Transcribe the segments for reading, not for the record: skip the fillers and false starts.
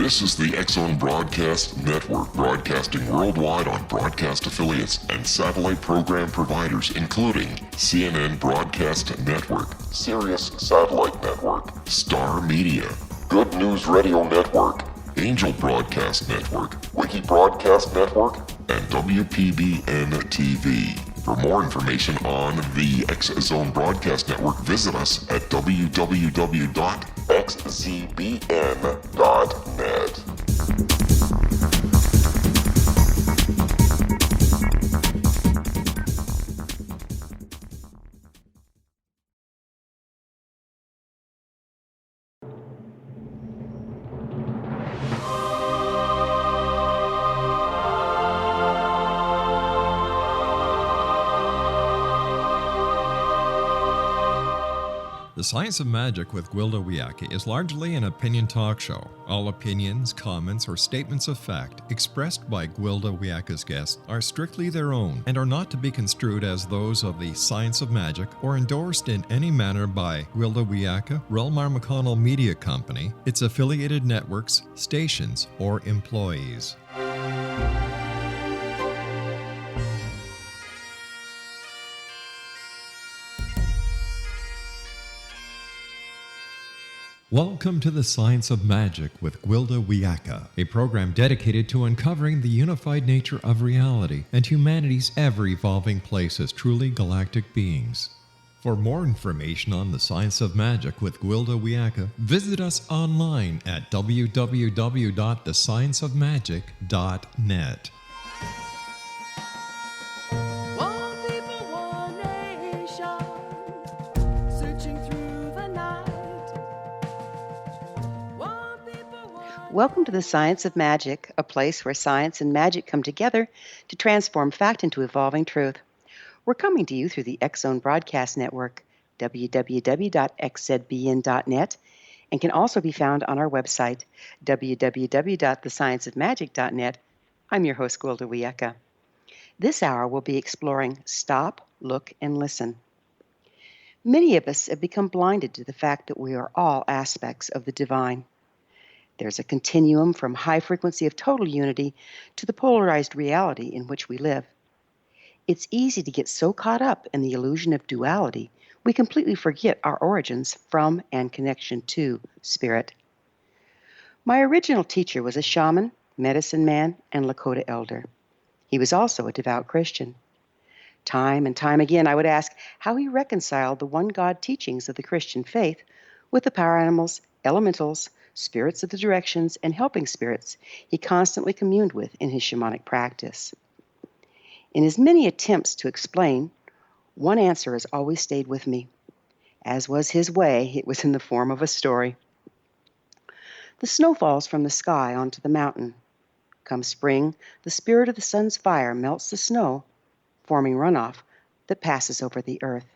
This is the X-Zone Broadcast Network, broadcasting worldwide on broadcast affiliates and satellite program providers, including CNN Broadcast Network, Sirius Satellite Network, Star Media, Good News Radio Network, Angel Broadcast Network, Wiki Broadcast Network, and WPBN TV. For more information on the X-Zone Broadcast Network, visit us at www.xzbn.net. The Science of Magic with Gwilda Wiyaka is largely an opinion talk show. All opinions, comments, or statements of fact expressed by Gwilda Wiyaka's guests are strictly their own and are not to be construed as those of the Science of Magic or endorsed in any manner by Gwilda Wiyaka, Relmar McConnell Media Company, its affiliated networks, stations, or employees. Welcome to the Science of Magic with Gwilda Wiyaka, a program dedicated to uncovering the unified nature of reality and humanity's ever-evolving place as truly galactic beings. For more information on the Science of Magic with Gwilda Wiyaka, visit us online at www.thescienceofmagic.net. Welcome to the Science of Magic, a place where science and magic come together to transform fact into evolving truth. We're coming to you through the X-Zone Broadcast Network, www.xzbn.net, and can also be found on our website, www.thescienceofmagic.net. I'm your host, Gwilda Wiyaka. This hour we'll be exploring Stop, Look, and Listen. Many of us have become blinded to the fact that we are all aspects of the divine. There's a continuum from high frequency of total unity to the polarized reality in which we live. It's easy to get so caught up in the illusion of duality, we completely forget our origins from and connection to spirit. My original teacher was a shaman, medicine man, and Lakota elder. He was also a devout Christian. Time and time again, I would ask how he reconciled the one God teachings of the Christian faith with the power animals, elementals, spirits of the directions, and helping spirits he constantly communed with in his shamanic practice. In his many attempts to explain, one answer has always stayed with me. As was his way, it was in the form of a story. The snow falls from the sky onto the mountain. Come spring, the spirit of the sun's fire melts the snow, forming runoff that passes over the earth.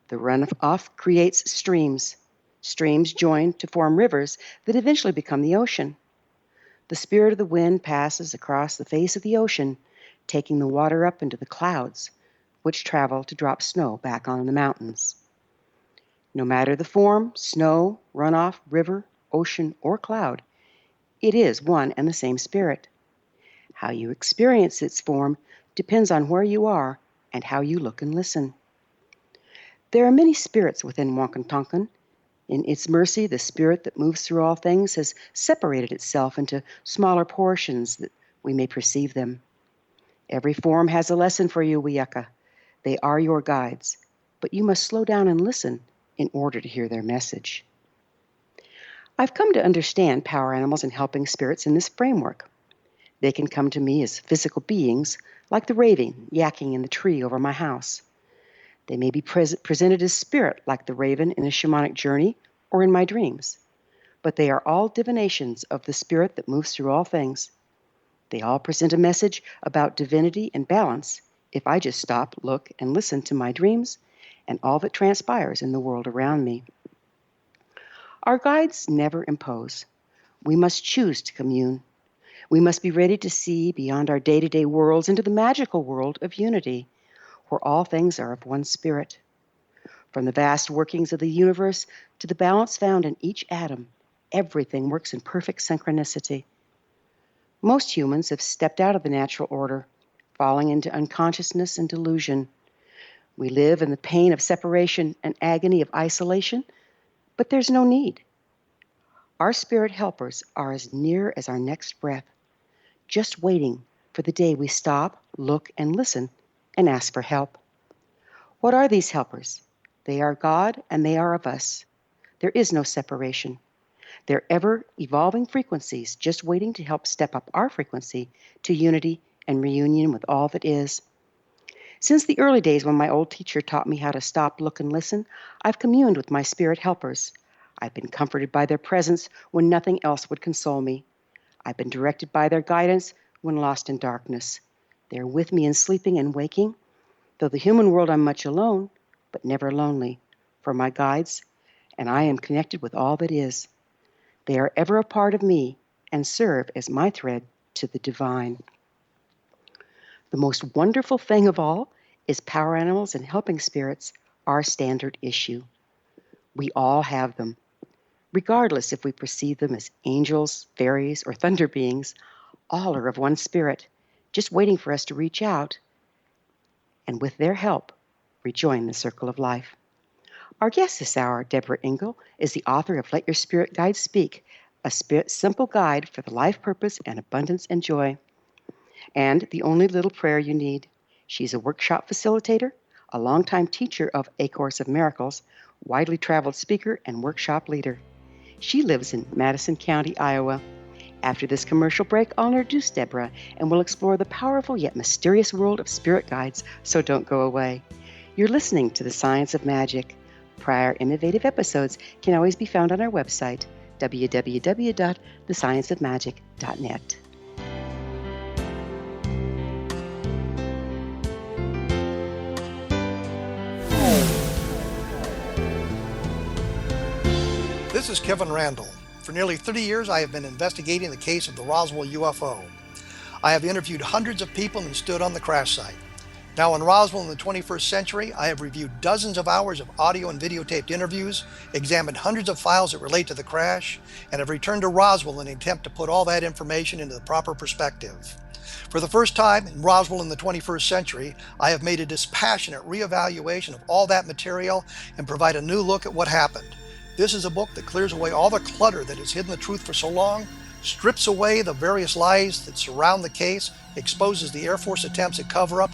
The runoff creates streams. Streams join to form rivers that eventually become the ocean. The spirit of the wind passes across the face of the ocean, taking the water up into the clouds, which travel to drop snow back on the mountains. No matter the form, snow, runoff, river, ocean, or cloud, it is one and the same spirit. How you experience its form depends on where you are and how you look and listen. There are many spirits within Wakantankan. In its mercy, the spirit that moves through all things has separated itself into smaller portions that we may perceive them. Every form has a lesson for you, Wiyaka. They are your guides, but you must slow down and listen in order to hear their message. I've come to understand power animals and helping spirits in this framework. They can come to me as physical beings, like the raven yakking in the tree over my house. They may be presented as spirit, like the raven in a shamanic journey or in my dreams. But they are all divinations of the spirit that moves through all things. They all present a message about divinity and balance if I just stop, look, and listen to my dreams and all that transpires in the world around me. Our guides never impose. We must choose to commune. We must be ready to see beyond our day-to-day worlds into the magical world of unity, where all things are of one spirit. From the vast workings of the universe to the balance found in each atom, everything works in perfect synchronicity. Most humans have stepped out of the natural order, falling into unconsciousness and delusion. We live in the pain of separation and agony of isolation, but there's no need. Our spirit helpers are as near as our next breath, just waiting for the day we stop, look, and listen, and ask for help. What are these helpers? They are God, and they are of us. There is no separation. They're ever-evolving frequencies, just waiting to help step up our frequency to unity and reunion with all that is. Since the early days when my old teacher taught me how to stop, look, and listen, I've communed with my spirit helpers. I've been comforted by their presence when nothing else would console me. I've been directed by their guidance when lost in darkness. They're with me in sleeping and waking. Though the human world I'm much alone, but never lonely, for my guides, and I am connected with all that is. They are ever a part of me and serve as my thread to the divine. The most wonderful thing of all is power animals and helping spirits, our standard issue. We all have them. Regardless if we perceive them as angels, fairies, or thunder beings, all are of one spirit, just waiting for us to reach out and with their help, rejoin the circle of life. Our guest this hour, DEBRA ENGLE, is the author of Let Your Spirit Guide Speak, a simple guide for the life purpose and abundance and joy, and the only little prayer you need. She's a workshop facilitator, a longtime teacher of A Course of Miracles, widely traveled speaker, and workshop leader. She lives in Madison County, Iowa. After this commercial break, I'll introduce DEBRA, and we'll explore the powerful yet mysterious world of spirit guides, so don't go away. You're listening to The Science of Magic. Prior innovative episodes can always be found on our website, www.thescienceofmagic.net. This is Kevin Randall. For nearly 30 years, I have been investigating the case of the Roswell UFO. I have interviewed hundreds of people and stood on the crash site. Now in Roswell in the 21st century, I have reviewed dozens of hours of audio and videotaped interviews, examined hundreds of files that relate to the crash, and have returned to Roswell in an attempt to put all that information into the proper perspective. For the first time in Roswell in the 21st century, I have made a dispassionate reevaluation of all that material and provide a new look at what happened. This is a book that clears away all the clutter that has hidden the truth for so long, strips away the various lies that surround the case, exposes the Air Force attempts at cover-up,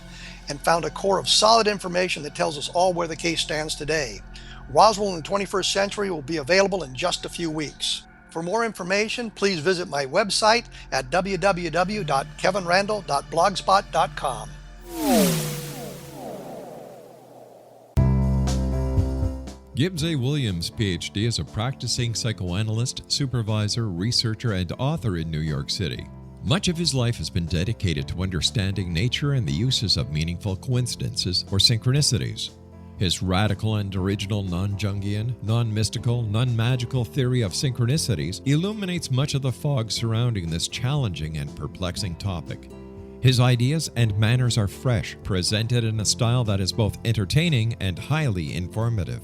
and found a core of solid information that tells us all where the case stands today. Roswell in the 21st century will be available in just a few weeks. For more information, please visit my website at www.kevinrandall.blogspot.com. Gibbs A. Williams, Ph.D., is a practicing psychoanalyst, supervisor, researcher, and author in New York City. Much of his life has been dedicated to understanding nature and the uses of meaningful coincidences or synchronicities. His radical and original non-Jungian, non-mystical, non-magical theory of synchronicities illuminates much of the fog surrounding this challenging and perplexing topic. His ideas and manners are fresh, presented in a style that is both entertaining and highly informative.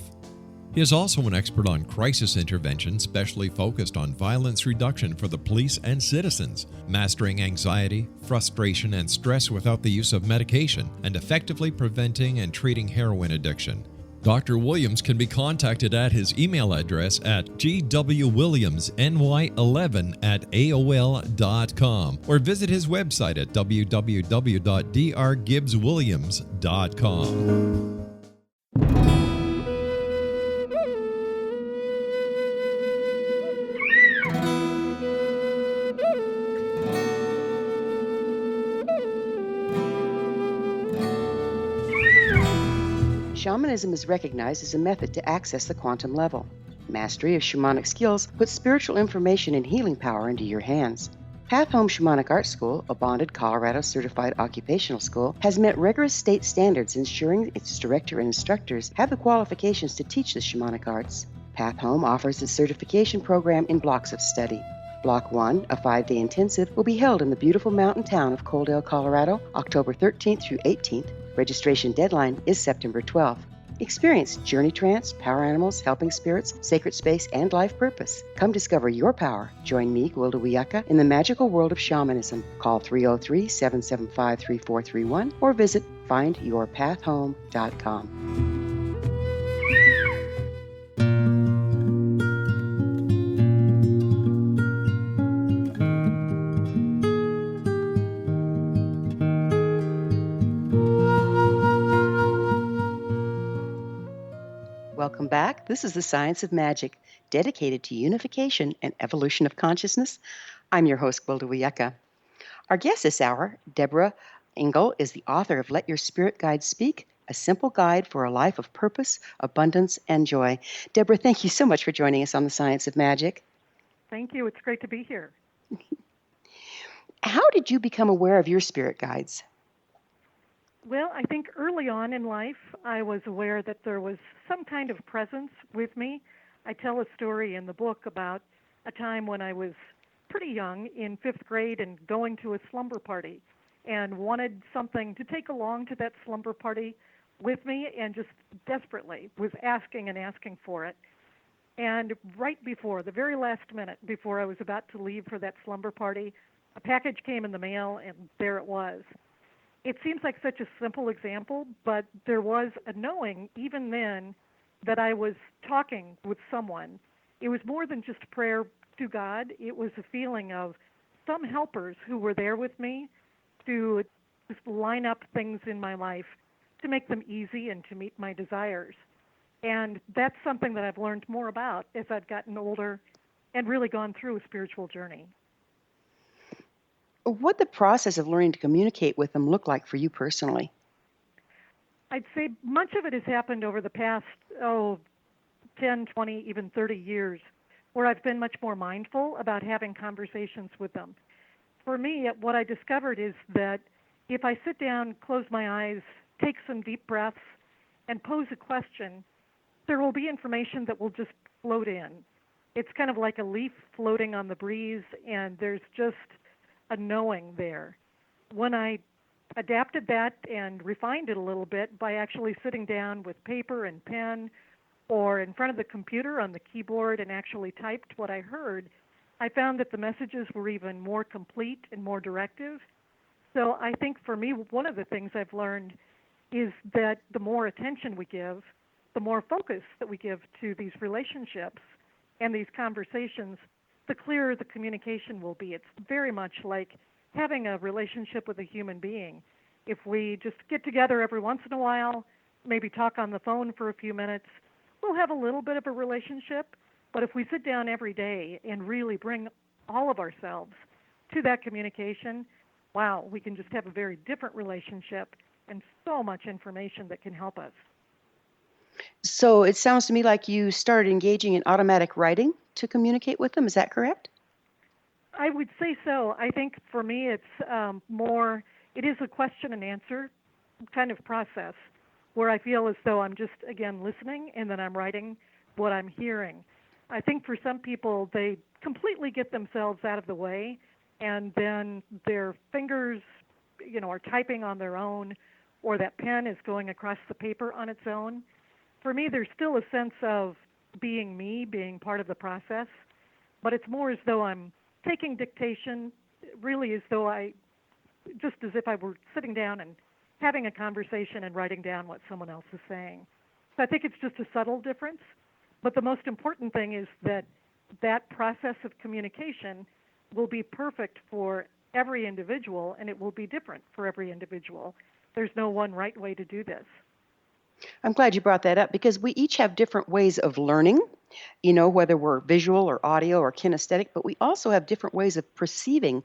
He is also an expert on crisis intervention, specially focused on violence reduction for the police and citizens, mastering anxiety, frustration, and stress without the use of medication, and effectively preventing and treating heroin addiction. Dr. Williams can be contacted at his email address at gwilliamsny11@aol.com or visit his website at www.drgibbswilliams.com. Shamanism is recognized as a method to access the quantum level. Mastery of shamanic skills puts spiritual information and healing power into your hands. Path Home Shamanic Art School, a bonded Colorado certified occupational school, has met rigorous state standards, ensuring its director and instructors have the qualifications to teach the shamanic arts. Path Home offers its certification program in blocks of study. Block 1, a 5-day intensive, will be held in the beautiful mountain town of Coaldale, Colorado, October 13th through 18th. Registration deadline is September 12th. Experience Journey Trance, Power Animals, Helping Spirits, Sacred Space, and Life Purpose. Come discover your power. Join me, Gwilda Wiyaka, in the magical world of shamanism. Call 303-775-3431 or visit findyourpathhome.com. Welcome back. This is the Science of Magic, dedicated to unification and evolution of consciousness. I'm your host, Gwilda Wiyaka. Our guest this hour, DEBRA ENGLE, is the author of Let Your Spirit Guide Speak, a simple guide for a life of purpose, abundance, and joy. DEBRA, thank you so much for joining us on the Science of Magic. Thank you. It's great to be here. How did you become aware of your spirit guides? Well, I think early on in life, I was aware that there was some kind of presence with me. I tell a story in the book about a time when I was pretty young, in 5th grade, and going to a slumber party and wanted something to take along to that slumber party with me, and just desperately was asking and asking for it. And right before, the very last minute before I was about to leave for that slumber party, a package came in the mail, and there it was. It seems like such a simple example, but there was a knowing even then that I was talking with someone. It was more than just prayer to God. It was a feeling of some helpers who were there with me to just line up things in my life to make them easy and to meet my desires. And that's something that I've learned more about as I've gotten older and really gone through a spiritual journey. What the process of learning to communicate with them look like for you personally? I'd say much of it has happened over the past, 10, 20, even 30 years, where I've been much more mindful about having conversations with them. For me, what I discovered is that if I sit down, close my eyes, take some deep breaths, and pose a question, there will be information that will just float in. It's kind of like a leaf floating on the breeze, and there's just a knowing there. When I adapted that and refined it a little bit by actually sitting down with paper and pen or in front of the computer on the keyboard and actually typed what I heard, I found that the messages were even more complete and more directive. So I think for me, one of the things I've learned is that the more attention we give, the more focus that we give to these relationships and these conversations, the clearer the communication will be. It's very much like having a relationship with a human being. If we just get together every once in a while, maybe talk on the phone for a few minutes, we'll have a little bit of a relationship. But if we sit down every day and really bring all of ourselves to that communication, wow, we can just have a very different relationship and so much information that can help us. So it sounds to me like you started engaging in automatic writing to communicate with them. Is that correct? I would say so. I think for me it's it is a question and answer kind of process where I feel as though I'm just, again, listening and then I'm writing what I'm hearing. I think for some people, they completely get themselves out of the way and then their fingers, are typing on their own, or that pen is going across the paper on its own. For me, there's still a sense of being me, being part of the process, but it's more as though I'm taking dictation, really as if I were sitting down and having a conversation and writing down what someone else is saying. So I think it's just a subtle difference, but the most important thing is that process of communication will be perfect for every individual, and it will be different for every individual. There's no one right way to do this. I'm glad you brought that up because we each have different ways of learning, whether we're visual or audio or kinesthetic, but we also have different ways of perceiving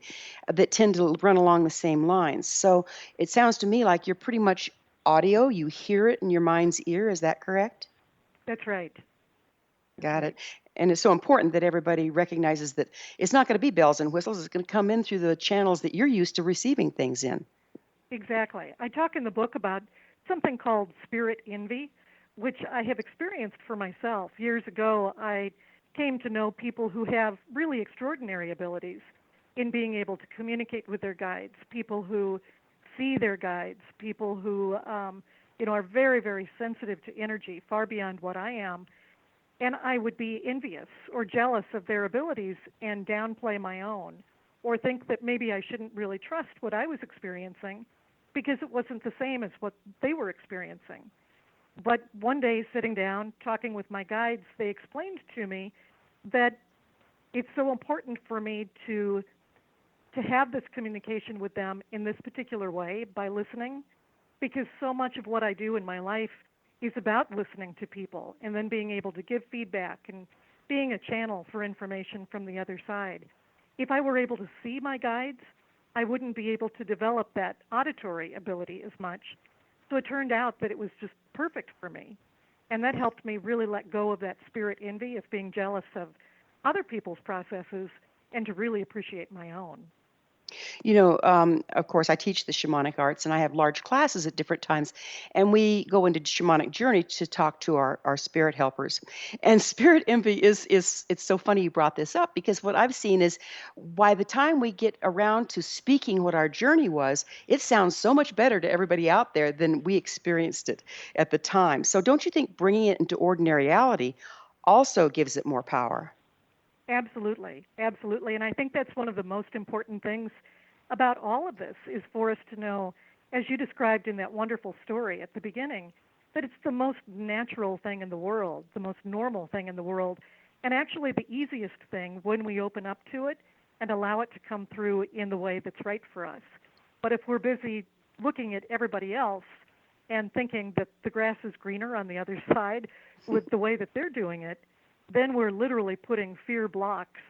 that tend to run along the same lines. So it sounds to me like you're pretty much audio. You hear it in your mind's ear. Is that correct? That's right. Got it. And it's so important that everybody recognizes that it's not going to be bells and whistles. It's going to come in through the channels that you're used to receiving things in. Exactly. I talk in the book about something called spirit envy, which I have experienced for myself. Years ago, I came to know people who have really extraordinary abilities in being able to communicate with their guides, people who see their guides, people who are very, very sensitive to energy, far beyond what I am. And I would be envious or jealous of their abilities and downplay my own, or think that maybe I shouldn't really trust what I was experiencing because it wasn't the same as what they were experiencing. But one day, sitting down, talking with my guides, they explained to me that it's so important for me to have this communication with them in this particular way by listening, because so much of what I do in my life is about listening to people and then being able to give feedback and being a channel for information from the other side. If I were able to see my guides, I wouldn't be able to develop that auditory ability as much. So it turned out that it was just perfect for me. And that helped me really let go of that spirit envy of being jealous of other people's processes and to really appreciate my own. Of course, I teach the shamanic arts, and I have large classes at different times, and we go into shamanic journey to talk to our spirit helpers. And spirit envy is it's so funny you brought this up, because what I've seen is by the time we get around to speaking what our journey was, it sounds so much better to everybody out there than we experienced it at the time. So don't you think bringing it into ordinarily also gives it more power? Absolutely, absolutely. And I think that's one of the most important things about all of this is for us to know, as you described in that wonderful story at the beginning, that it's the most natural thing in the world, the most normal thing in the world, and actually the easiest thing when we open up to it and allow it to come through in the way that's right for us. But if we're busy looking at everybody else and thinking that the grass is greener on the other side with the way that they're doing it, then we're literally putting fear blocks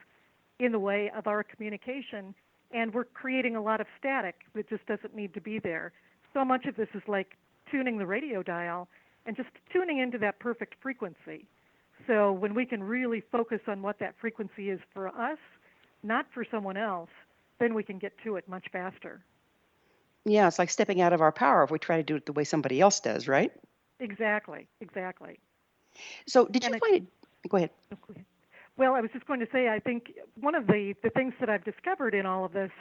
in the way of our communication, and we're creating a lot of static that just doesn't need to be there. So much of this is like tuning the radio dial and just tuning into that perfect frequency. So when we can really focus on what that frequency is for us, not for someone else, then we can get to it much faster. Yeah, it's like stepping out of our power if we try to do it the way somebody else does, right? Exactly, exactly. So did you And find it? Go ahead. Well, I was just going to say, I think one of the things that I've discovered in all of this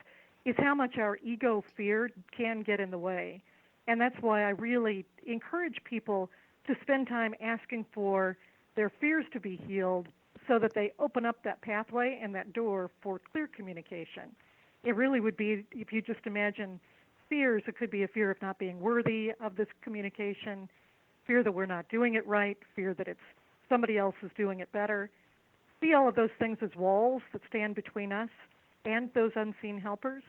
is how much our ego fear can get in the way. And that's why I really encourage people to spend time asking for their fears to be healed so that they open up that pathway and that door for clear communication. It really would be, if you just imagine fears, it could be a fear of not being worthy of this communication, fear that we're not doing it right, fear that it's somebody else is doing it better. See all of those things as walls that stand between us and those unseen helpers.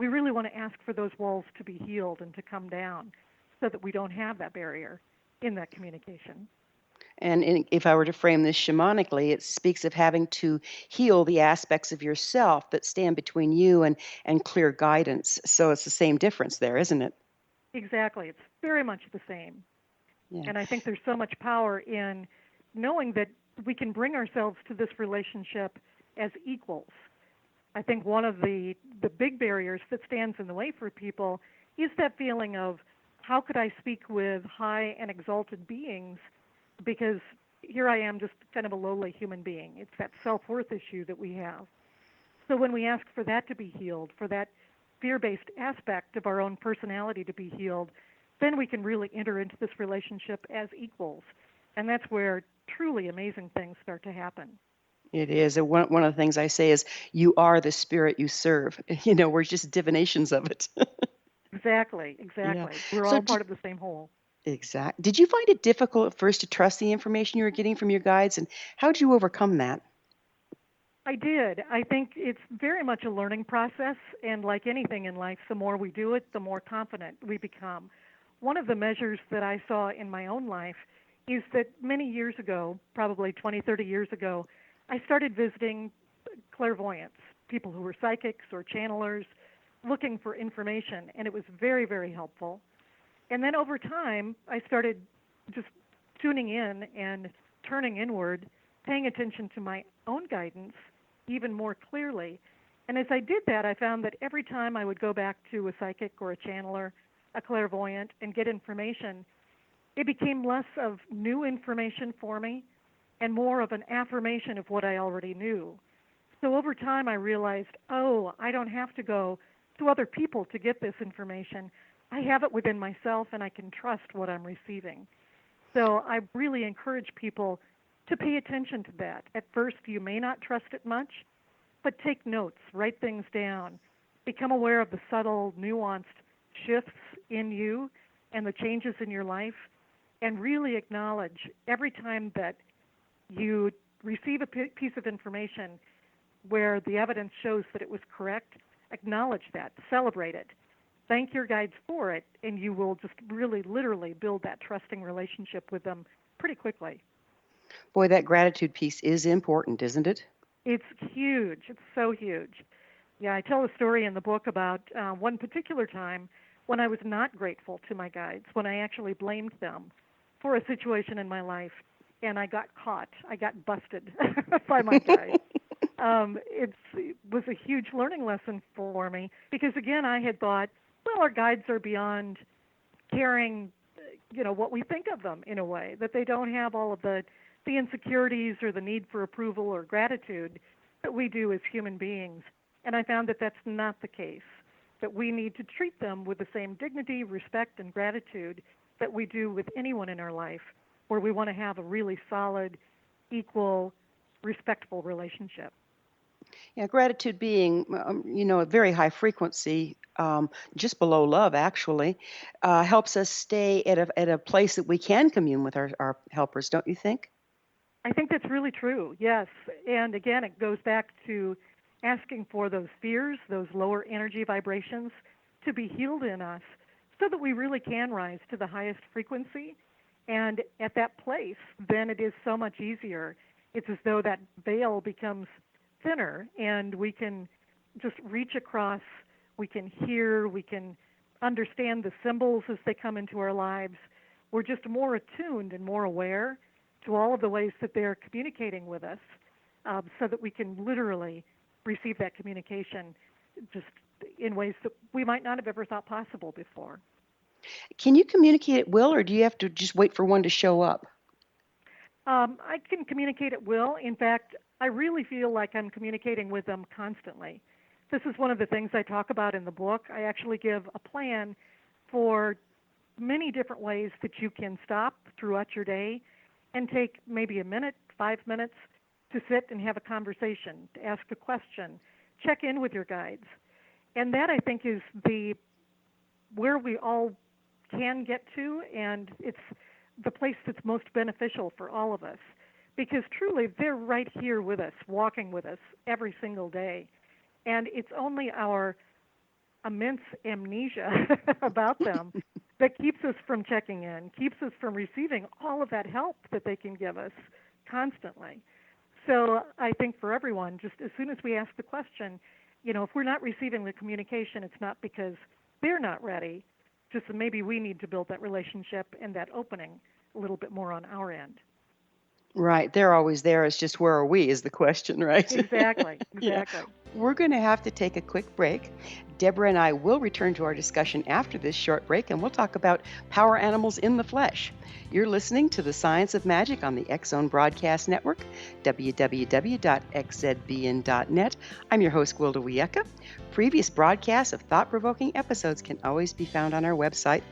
We really want to ask for those walls to be healed and to come down so that we don't have that barrier in that communication. And if I were to frame this shamanically, it speaks of having to heal the aspects of yourself that stand between you and clear guidance. So it's the same difference there, isn't it? Exactly. It's very much the same. Yeah. And I think there's so much power in knowing that we can bring ourselves to this relationship as equals. I think one of the big barriers that stands in the way for people is that feeling of, how could I speak with high and exalted beings, because here I am just kind of a lowly human being. It's that self-worth issue that we have. So when we ask for that to be healed, for that fear-based aspect of our own personality to be healed, then we can really enter into this relationship as equals. And that's where truly amazing things start to happen. It is. And one of the things I say is, you are the spirit you serve. We're just divinations of it. Exactly. Yeah. We're So all part of the same whole. exact. Did you find it difficult at first to trust the information you were getting from your guides, and how did you overcome that? I did. I think it's very much a learning process, and like anything in life, the more we do it, the more confident we become. One of the measures that I saw in my own life is that many years ago, probably 20, 30 years ago, I started visiting clairvoyants, people who were psychics or channelers, looking for information, and it was very, very helpful. And then over time, I started just tuning in and turning inward, paying attention to my own guidance even more clearly. And as I did that, I found that every time I would go back to a psychic or a channeler, a clairvoyant, and get information, it became less of new information for me and more of an affirmation of what I already knew. So over time, I realized, I don't have to go to other people to get this information. I have it within myself and I can trust what I'm receiving. So I really encourage people to pay attention to that. At first, you may not trust it much, but take notes, write things down, become aware of the subtle, nuanced shifts in you and the changes in your life, and really acknowledge every time that you receive a piece of information where the evidence shows that it was correct, acknowledge that, celebrate it, thank your guides for it, and you will just really literally build that trusting relationship with them pretty quickly. Boy, that gratitude piece is important, isn't it? It's huge. It's so huge. Yeah, I tell a story in the book about one particular time when I was not grateful to my guides, when I actually blamed them for a situation in my life, and I got caught. I got busted by my guides. It was a huge learning lesson for me because, again, I had thought, well, our guides are beyond caring, what we think of them in a way, that they don't have all of the insecurities or the need for approval or gratitude that we do as human beings. And I found that that's not the case, that we need to treat them with the same dignity, respect, and gratitude that we do with anyone in our life, where we want to have a really solid, equal, respectful relationship. Yeah, gratitude being, a very high frequency, just below love, actually, helps us stay at a place that we can commune with our helpers, don't you think? I think that's really true, yes. And again, it goes back to asking for those fears, those lower energy vibrations, to be healed in us so that we really can rise to the highest frequency. And at that place, then it is so much easier. It's as though that veil becomes thinner and we can just reach across, we can hear, we can understand the symbols as they come into our lives. We're just more attuned and more aware to all of the ways that they're communicating with us, so that we can literally receive that communication just in ways that we might not have ever thought possible before. Can you communicate at will, or do you have to just wait for one to show up? I can communicate at will. In fact, I really feel like I'm communicating with them constantly. This is one of the things I talk about in the book. I actually give a plan for many different ways that you can stop throughout your day and take maybe a minute, 5 minutes to sit and have a conversation, to ask a question, check in with your guides. And that, I think, is where we all can get to, and it's the place that's most beneficial for all of us. Because truly, they're right here with us, walking with us every single day. And it's only our immense amnesia about them that keeps us from checking in, keeps us from receiving all of that help that they can give us constantly. So I think for everyone, just as soon as we ask the question, if we're not receiving the communication, it's not because they're not ready, just maybe we need to build that relationship and that opening a little bit more on our end. Right. They're always there. It's just where are we is the question, right? Exactly. Yeah. We're going to have to take a quick break. Deborah and I will return to our discussion after this short break, and we'll talk about power animals in the flesh. You're listening to The Science of Magic on the X-Zone Broadcast Network, www.xzbn.net. I'm your host, Gwilda Wiyaka. Previous broadcasts of thought-provoking episodes can always be found on our website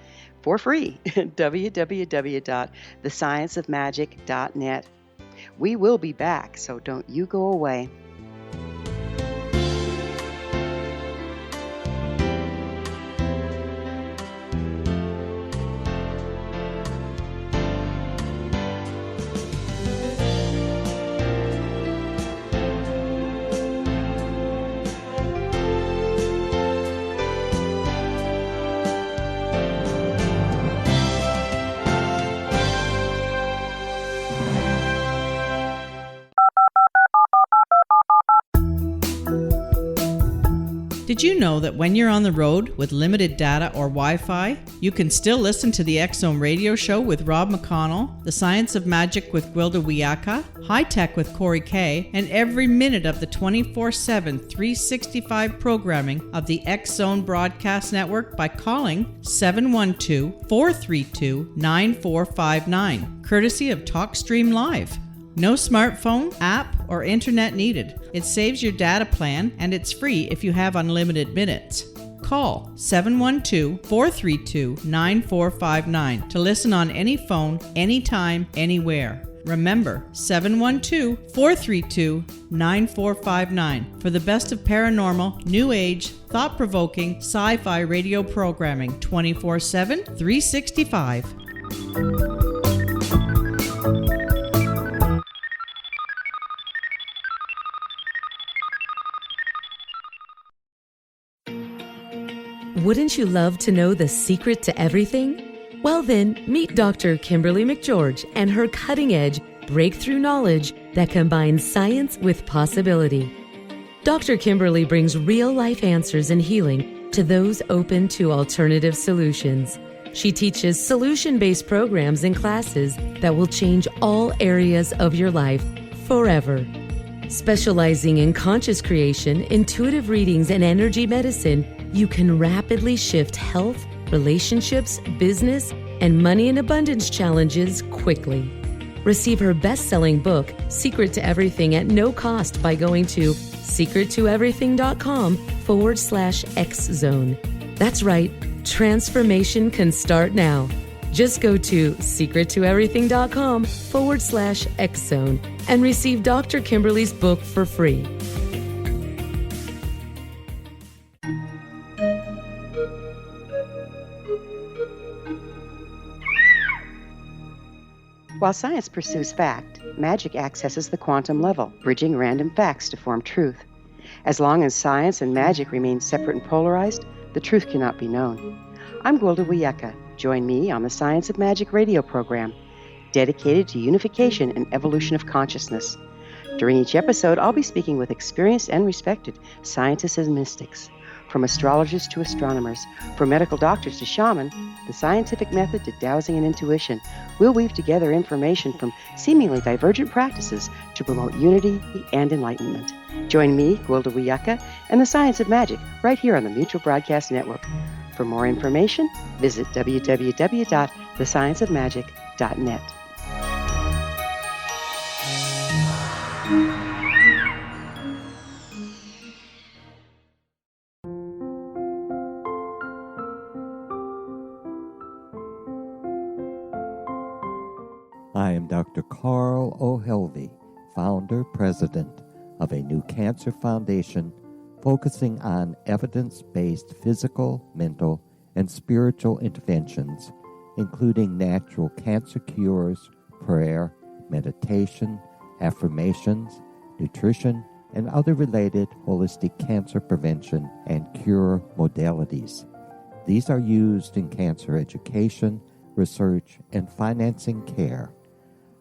for free, www.thescienceofmagic.net. We will be back, so don't you go away. Did you know that when you're on the road with limited data or Wi-Fi, you can still listen to the X-Zone radio show with Rob McConnell, The Science of Magic with Gwilda Wiyaka, High Tech with Corey Kay, and every minute of the 24/7, 365 programming of the X-Zone Broadcast Network by calling 712-432-9459, courtesy of TalkStream Live. No smartphone, app, or internet needed. It saves your data plan, and it's free if you have unlimited minutes. call 712-432-9459 to listen on any phone, anytime, anywhere. Remember, 712-432-9459 for the best of paranormal, new age, thought-provoking, sci-fi radio programming 24/7, 365. Wouldn't you love to know the secret to everything? Well then, meet Dr. Kimberly McGeorge and her cutting-edge, breakthrough knowledge that combines science with possibility. Dr. Kimberly brings real-life answers and healing to those open to alternative solutions. She teaches solution-based programs and classes that will change all areas of your life forever. Specializing in conscious creation, intuitive readings, and energy medicine, you can rapidly shift health, relationships, business, and money and abundance challenges quickly. Receive her best-selling book, Secret to Everything, at no cost by going to secrettoeverything.com/X-Zone. That's right, transformation can start now. Just go to secrettoeverything.com/X-Zone and receive Dr. Kimberly's book for free. While science pursues fact, magic accesses the quantum level, bridging random facts to form truth. As long as science and magic remain separate and polarized, the truth cannot be known. I'm Gwilda Wiyaka. Join me on the Science of Magic radio program, dedicated to unification and evolution of consciousness. During each episode, I'll be speaking with experienced and respected scientists and mystics. From astrologers to astronomers, from medical doctors to shaman, the scientific method to dowsing and intuition, we'll weave together information from seemingly divergent practices to promote unity and enlightenment. Join me, Gwilda Wiyaka, and the Science of Magic right here on the Mutual Broadcast Network. For more information, visit www.thescienceofmagic.net. I am Dr. Carl O'Helvey, founder, president of a new cancer foundation focusing on evidence-based physical, mental, and spiritual interventions, including natural cancer cures, prayer, meditation, affirmations, nutrition, and other related holistic cancer prevention and cure modalities. These are used in cancer education, research, and financing care.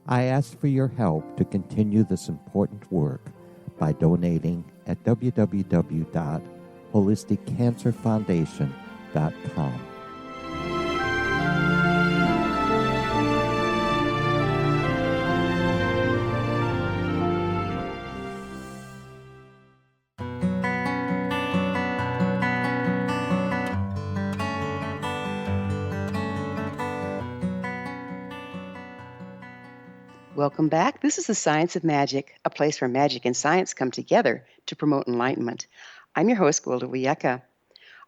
I ask for your help to continue this important work by donating at www.holisticcancerfoundation.com. Welcome back. This is the Science of Magic, a place where magic and science come together to promote enlightenment. I'm your host, Gwilda Wiyaka.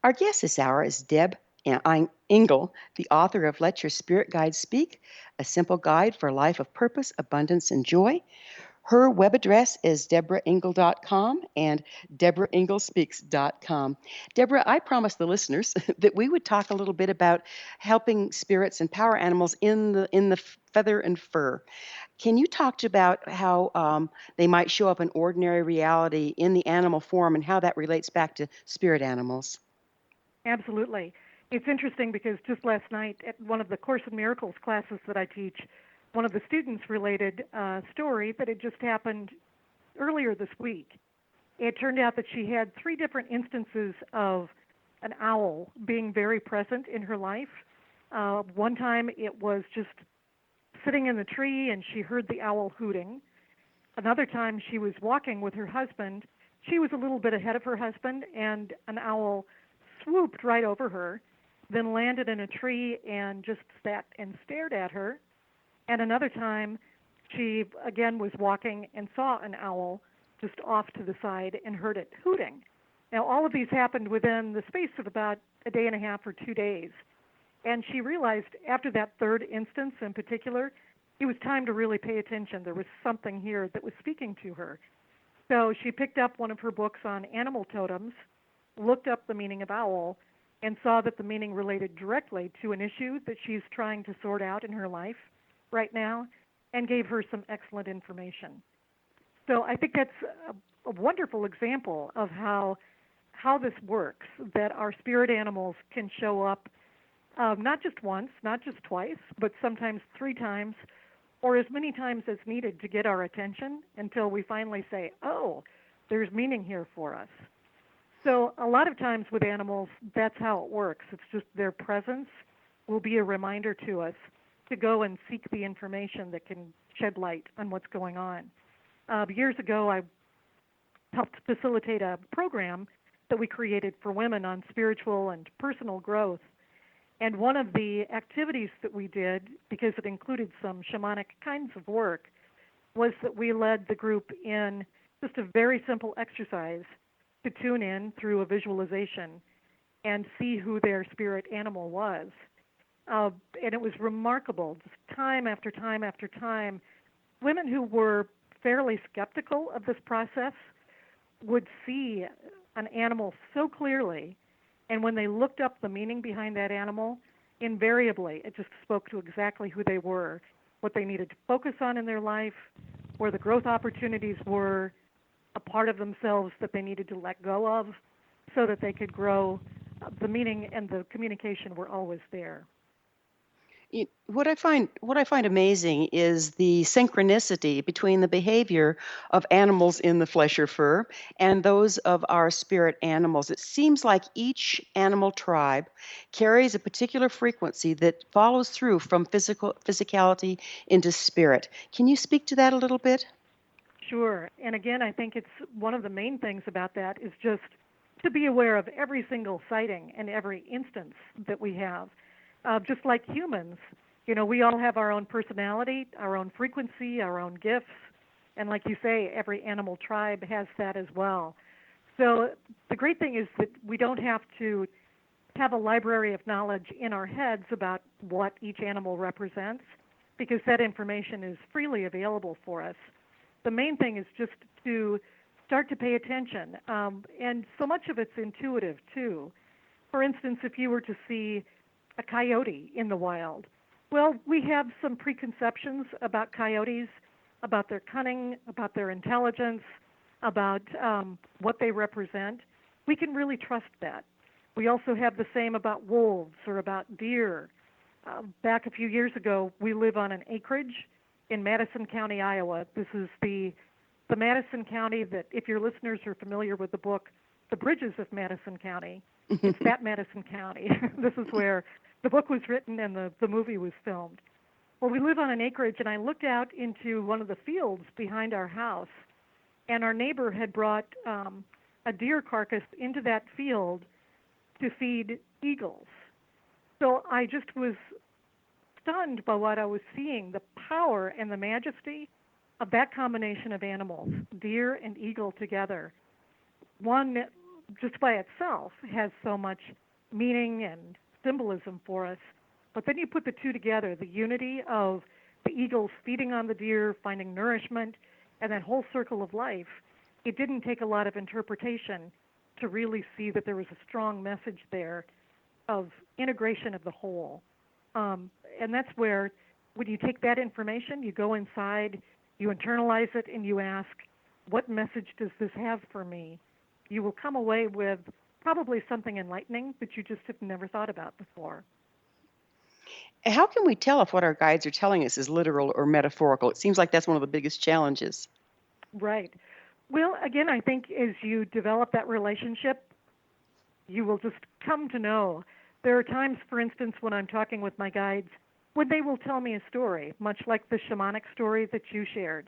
Our guest this hour is Deb Engle, the author of Let Your Spirit Guide Speak, a simple guide for a life of purpose, abundance, and joy. Her web address is DEBRAENGLE.com and DEBRAENGLESpeaks.com. Deborah, I promised the listeners that we would talk a little bit about helping spirits and power animals in the feather and fur. Can you talk about how they might show up in ordinary reality in the animal form and how that relates back to spirit animals? Absolutely. It's interesting because just last night at one of the Course in Miracles classes that I teach, one of the students related a story that had just happened earlier this week. It turned out that she had 3 different instances of an owl being very present in her life. One time it was just sitting in the tree and she heard the owl hooting. Another time she was walking with her husband. She was a little bit ahead of her husband and an owl swooped right over her, then landed in a tree and just sat and stared at her. And another time she again was walking and saw an owl just off to the side and heard it hooting. Now, all of these happened within the space of about a day and a half or 2 days. And she realized after that third instance in particular, it was time to really pay attention. There was something here that was speaking to her. So she picked up one of her books on animal totems, looked up the meaning of owl, and saw that the meaning related directly to an issue that she's trying to sort out in her life right now, and gave her some excellent information. So I think that's a wonderful example of how this works, that our spirit animals can show up not just once, not just twice, but sometimes 3 times, or as many times as needed to get our attention until we finally say, oh, there's meaning here for us. So a lot of times with animals, that's how it works. It's just their presence will be a reminder to us to go and seek the information that can shed light on what's going on. Years ago, I helped facilitate a program that we created for women on spiritual and personal growth. And one of the activities that we did, because it included some shamanic kinds of work, was that we led the group in just a very simple exercise to tune in through a visualization and see who their spirit animal was. And it was remarkable, just time after time after time. Women who were fairly skeptical of this process would see an animal so clearly, and when they looked up the meaning behind that animal, invariably it just spoke to exactly who they were, what they needed to focus on in their life, where the growth opportunities were, a part of themselves that they needed to let go of so that they could grow. The meaning and the communication were always there. What I find amazing is the synchronicity between the behavior of animals in the flesh or fur and those of our spirit animals. It seems like each animal tribe carries a particular frequency that follows through from physicality into spirit. Can you speak to that a little bit? Sure. And again, I think it's one of the main things about that is just to be aware of every single sighting and every instance that we have. Just like humans, we all have our own personality, our own frequency, our own gifts. And like you say, every animal tribe has that as well. So the great thing is that we don't have to have a library of knowledge in our heads about what each animal represents, because that information is freely available for us. The main thing is just to start to pay attention. And so much of it's intuitive, too. For instance, if you were to see a coyote in the wild, well, we have some preconceptions about coyotes, about their cunning, about their intelligence, about what they represent. We can really trust that. We also have the same about wolves or about deer. Back a few years ago, we live on an acreage in Madison County, Iowa. This is the Madison County that, if your listeners are familiar with the book, The Bridges of Madison County, it's that Madison County. This is where the book was written and the movie was filmed. Well, we live on an acreage, and I looked out into one of the fields behind our house, and our neighbor had brought a deer carcass into that field to feed eagles. So I just was stunned by what I was seeing, the power and the majesty of that combination of animals, deer and eagle together. One, just by itself, has so much meaning and symbolism for us. But then you put the two together, the unity of the eagles feeding on the deer, finding nourishment, and that whole circle of life. It didn't take a lot of interpretation to really see that there was a strong message there of integration of the whole. And that's where, when you take that information, you go inside, you internalize it, and you ask, what message does this have for me? You will come away with probably something enlightening that you just have never thought about before. How can we tell if what our guides are telling us is literal or metaphorical? It seems like that's one of the biggest challenges. Right. Well, again, I think as you develop that relationship, you will just come to know. There are times, for instance, when I'm talking with my guides, when they will tell me a story, much like the shamanic story that you shared.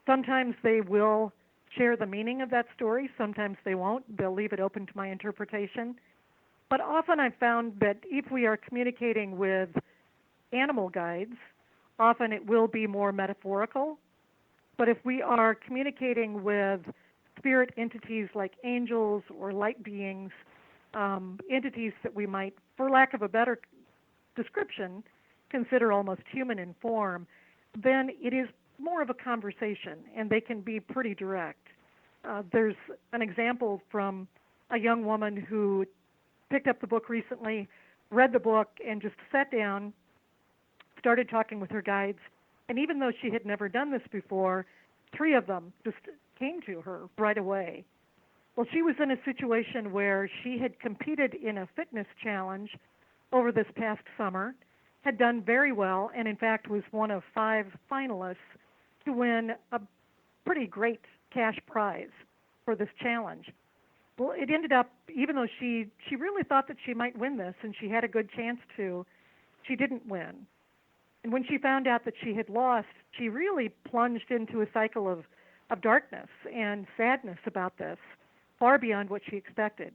Sometimes they will share the meaning of that story. Sometimes they won't. They'll leave it open to my interpretation. But often I've found that if we are communicating with animal guides, often it will be more metaphorical. But if we are communicating with spirit entities like angels or light beings, entities that we might, for lack of a better description, consider almost human in form, then it is more of a conversation, and they can be pretty direct. There's an example from a young woman who picked up the book recently, read the book, and just sat down, started talking with her guides, and even though she had never done this before, 3 of them just came to her right away. Well, she was in a situation where she had competed in a fitness challenge over this past summer, had done very well, and in fact was one of 5 finalists to win a pretty great cash prize for this challenge. Well, it ended up, even though she really thought that she might win this and she had a good chance to, she didn't win. And when she found out that she had lost, she really plunged into a cycle of darkness and sadness about this, far beyond what she expected.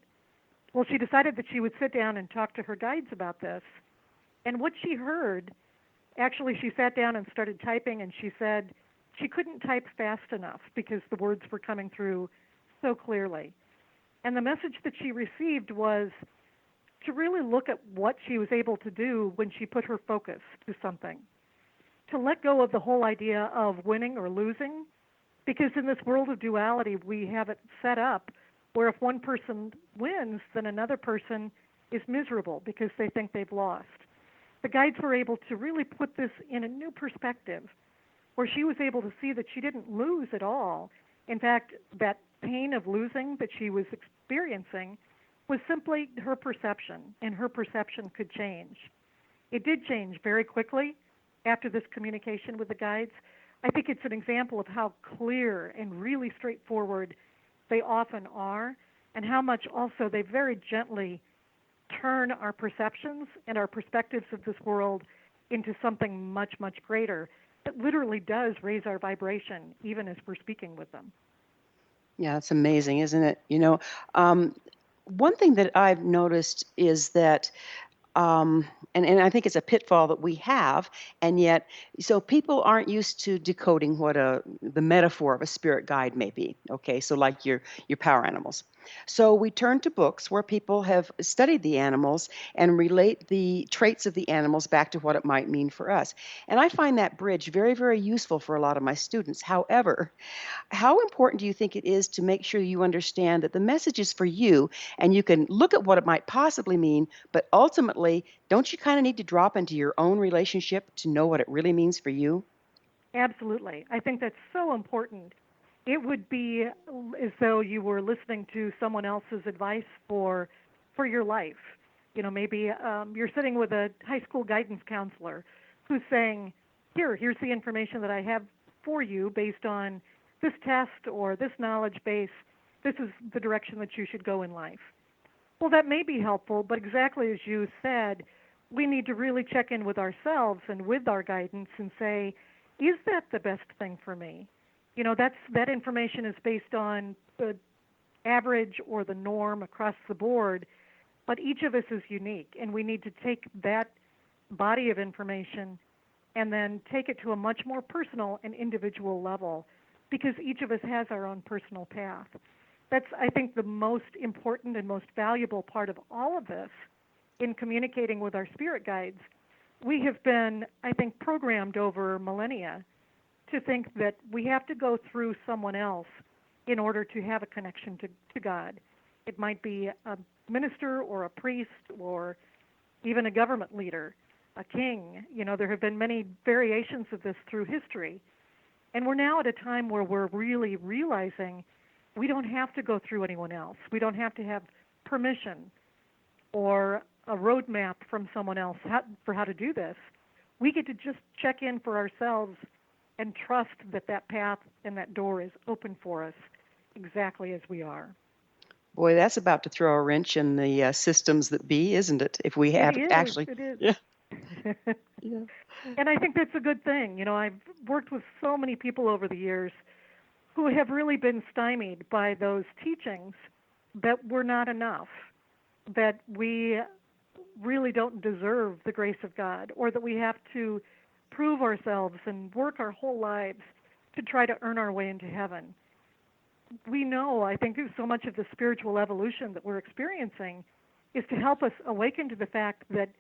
Well, she decided that she would sit down and talk to her guides about this. And what she heard, actually she sat down and started typing, and she said she couldn't type fast enough because the words were coming through so clearly. And the message that she received was to really look at what she was able to do when she put her focus to something, to let go of the whole idea of winning or losing, because in this world of duality, we have it set up where if one person wins, then another person is miserable because they think they've lost. The guides were able to really put this in a new perspective, where she was able to see that she didn't lose at all. In fact, that pain of losing that she was experiencing was simply her perception, and her perception could change. It did change very quickly after this communication with the guides. I think it's an example of how clear and really straightforward they often are, and how much also they very gently turn our perceptions and our perspectives of this world into something much, much greater that literally does raise our vibration, even as we're speaking with them. Yeah, it's amazing, isn't it? One thing that I've noticed is that, and I think it's a pitfall that we have, and yet, so people aren't used to decoding what the metaphor of a spirit guide may be. Okay, so like your power animals. So we turn to books where people have studied the animals and relate the traits of the animals back to what it might mean for us. And I find that bridge very, very useful for a lot of my students. However, how important do you think it is to make sure you understand that the message is for you and you can look at what it might possibly mean, but ultimately, don't you kind of need to drop into your own relationship to know what it really means for you? Absolutely. I think that's so important. It would be as though you were listening to someone else's advice for your life. Maybe you're sitting with a high school guidance counselor who's saying, here's the information that I have for you based on this test or this knowledge base. This is the direction that you should go in life. Well, that may be helpful, but exactly as you said, we need to really check in with ourselves and with our guidance and say, is that the best thing for me? That information is based on the average or the norm across the board, but each of us is unique, and we need to take that body of information and then take it to a much more personal and individual level, because each of us has our own personal path. That's, I think, the most important and most valuable part of all of this in communicating with our spirit guides. We have been, I think, programmed over millennia to think that we have to go through someone else in order to have a connection to God. It might be a minister or a priest or even a government leader, a king. There have been many variations of this through history. And we're now at a time where we're really realizing we don't have to go through anyone else. We don't have to have permission or a roadmap from someone else for how to do this. We get to just check in for ourselves and trust that path and that door is open for us exactly as we are. Boy, that's about to throw a wrench in the systems that be, isn't it? If we have actually. It is. Yeah. Yeah. And I think that's a good thing. I've worked with so many people over the years who have really been stymied by those teachings that we're not enough, that we really don't deserve the grace of God, or that we have to prove ourselves and work our whole lives to try to earn our way into heaven. we know, I think, so much of the spiritual evolution that we're experiencing is to help us awaken to the fact that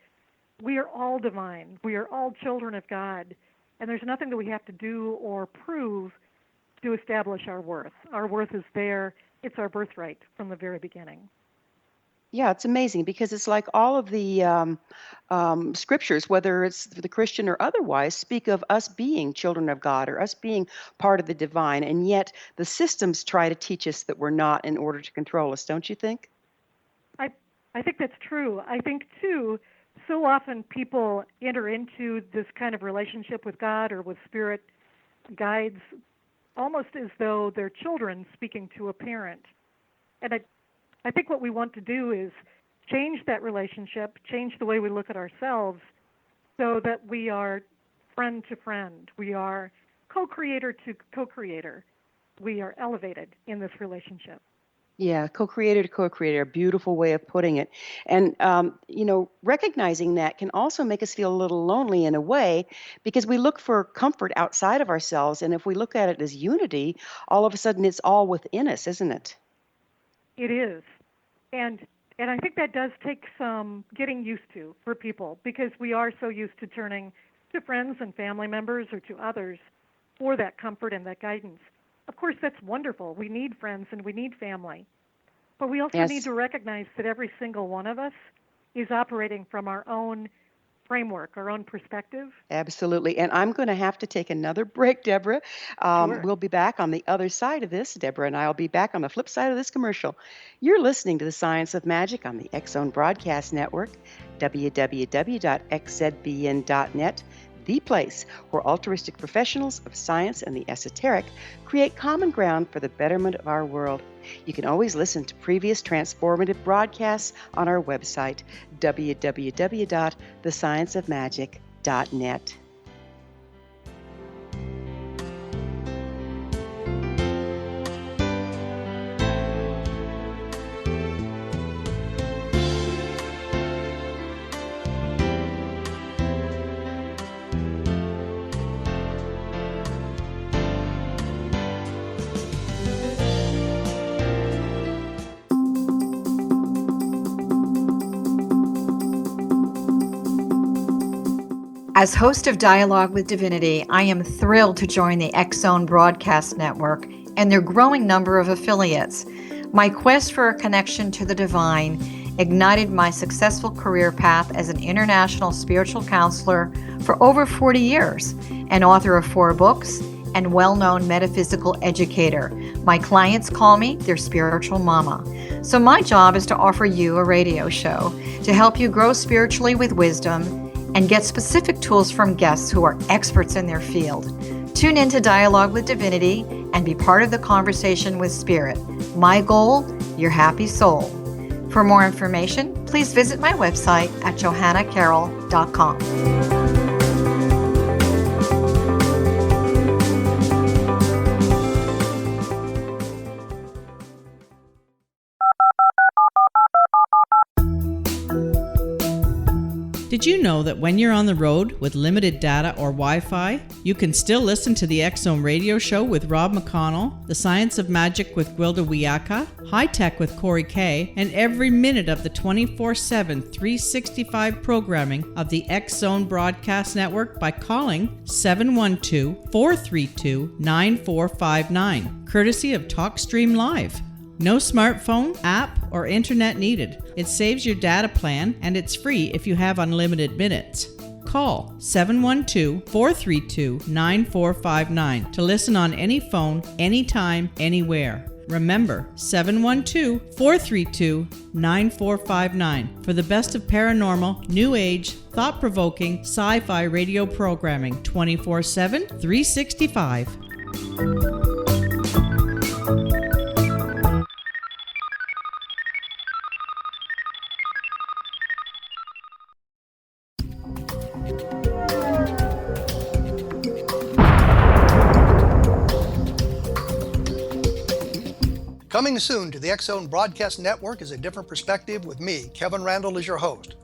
we are all divine. We are all children of God. And there's nothing that we have to do or prove to establish our worth. Our worth is there. It's our birthright from the very beginning. Yeah, it's amazing because it's like all of the scriptures, whether it's the Christian or otherwise, speak of us being children of God or us being part of the divine. And yet the systems try to teach us that we're not in order to control us, don't you think? I think that's true. I think, too, so often people enter into this kind of relationship with God or with spirit guides almost as though they're children speaking to a parent. And I think what we want to do is change that relationship, change the way we look at ourselves so that we are friend to friend. We are co-creator to co-creator. We are elevated in this relationship. Yeah, co-creator to co-creator, a beautiful way of putting it. And, recognizing that can also make us feel a little lonely in a way because we look for comfort outside of ourselves. And if we look at it as unity, all of a sudden it's all within us, isn't it? It is. And I think that does take some getting used to for people because we are so used to turning to friends and family members or to others for that comfort and that guidance. Of course, that's wonderful. We need friends and we need family. But we also need to recognize that every single one of us is operating from our own framework, our own perspective. Absolutely. And I'm going to have to take another break, Deborah. Sure. We'll be back on the other side of this. Deborah and I will be back on the flip side of this commercial. You're listening to The Science of Magic on the X-Zone Broadcast Network, www.xzbn.net, the place where altruistic professionals of science and the esoteric create common ground for the betterment of our world. You can always listen to previous transformative broadcasts on our website, www.thescienceofmagic.net. As host of Dialogue with Divinity, I am thrilled to join the X-Zone Broadcast Network and their growing number of affiliates. My quest for a connection to the divine ignited my successful career path as an international spiritual counselor for over 40 years, an author of 4 books, and well-known metaphysical educator. My clients call me their spiritual mama. So my job is to offer you a radio show to help you grow spiritually with wisdom and get specific tools from guests who are experts in their field. Tune in to Dialogue with Divinity and be part of the conversation with Spirit. My goal, your happy soul. For more information, please visit my website at johannacarroll.com. Did you know that when you're on the road with limited data or Wi-Fi, you can still listen to the X-Zone radio show with Rob McConnell, The Science of Magic with Gwilda Wiyaka, High Tech with Corey Kay, and every minute of the 24/7, 365 programming of the X-Zone Broadcast Network by calling 712-432-9459, courtesy of TalkStream Live. No smartphone, app, or internet needed. It saves your data plan and it's free if you have unlimited minutes. Call 712-432-9459 to listen on any phone, anytime, anywhere. Remember, 712-432-9459 for the best of paranormal, new age, thought-provoking, sci-fi radio programming 24/7, 365. Coming soon to the X-Zone Broadcast Network is A Different Perspective with me, Kevin Randall, as your host.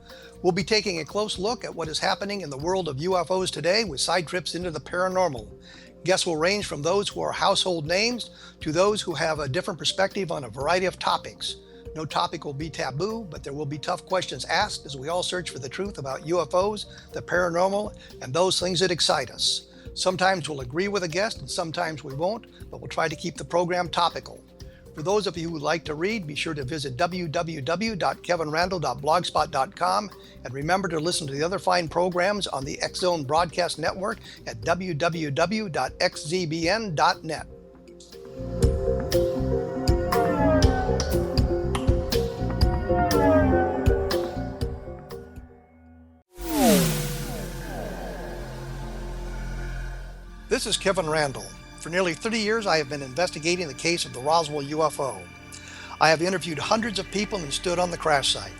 We'll be taking a close look at what is happening in the world of UFOs today with side trips into the paranormal. Guests will range from those who are household names to those who have a different perspective on a variety of topics. No topic will be taboo, but there will be tough questions asked as we all search for the truth about UFOs, the paranormal, and those things that excite us. Sometimes we'll agree with a guest and sometimes we won't, but we'll try to keep the program topical. For those of you who would like to read, be sure to visit www.kevinrandle.blogspot.com and remember to listen to the other fine programs on the X Zone Broadcast Network at www.xzbn.net. This is Kevin Randle. For nearly 30 years, I have been investigating the case of the Roswell UFO. I have interviewed hundreds of people and stood on the crash site.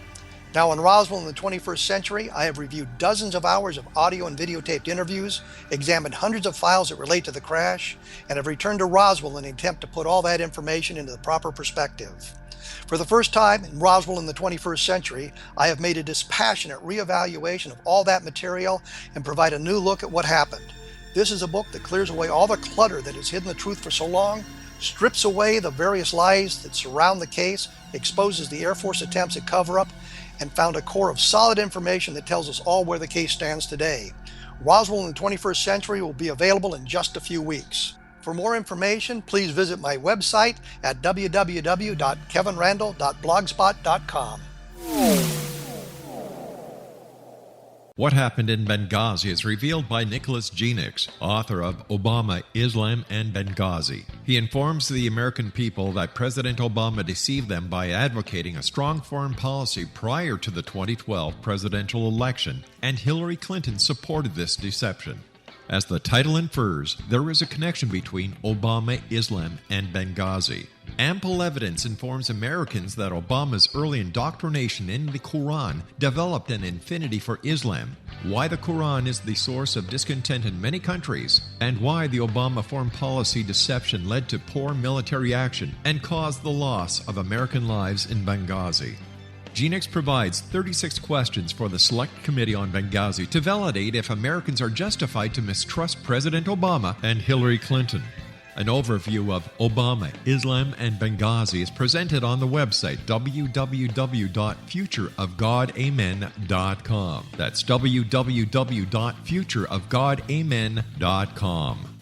Now in Roswell in the 21st century, I have reviewed dozens of hours of audio and videotaped interviews, examined hundreds of files that relate to the crash, and have returned to Roswell in an attempt to put all that information into the proper perspective. For the first time in Roswell in the 21st century, I have made a dispassionate reevaluation of all that material and provide a new look at what happened. This is a book that clears away all the clutter that has hidden the truth for so long, strips away the various lies that surround the case, exposes the Air Force attempts at cover-up, and found a core of solid information that tells us all where the case stands today. Roswell in the 21st century will be available in just a few weeks. For more information, please visit my website at www.kevinrandle.blogspot.com. What Happened in Benghazi is revealed by Nicholas Genix, author of Obama, Islam, and Benghazi. He informs the American people that President Obama deceived them by advocating a strong foreign policy prior to the 2012 presidential election, and Hillary Clinton supported this deception. As the title infers, there is a connection between Obama, Islam, and Benghazi. Ample evidence informs Americans that Obama's early indoctrination in the Quran developed an affinity for Islam, why the Quran is the source of discontent in many countries, and why the Obama foreign policy deception led to poor military action and caused the loss of American lives in Benghazi. Genix provides 36 questions for the Select Committee on Benghazi to validate if Americans are justified to mistrust President Obama and Hillary Clinton. An overview of Obama, Islam, and Benghazi is presented on the website www.futureofgodamen.com. That's www.futureofgodamen.com.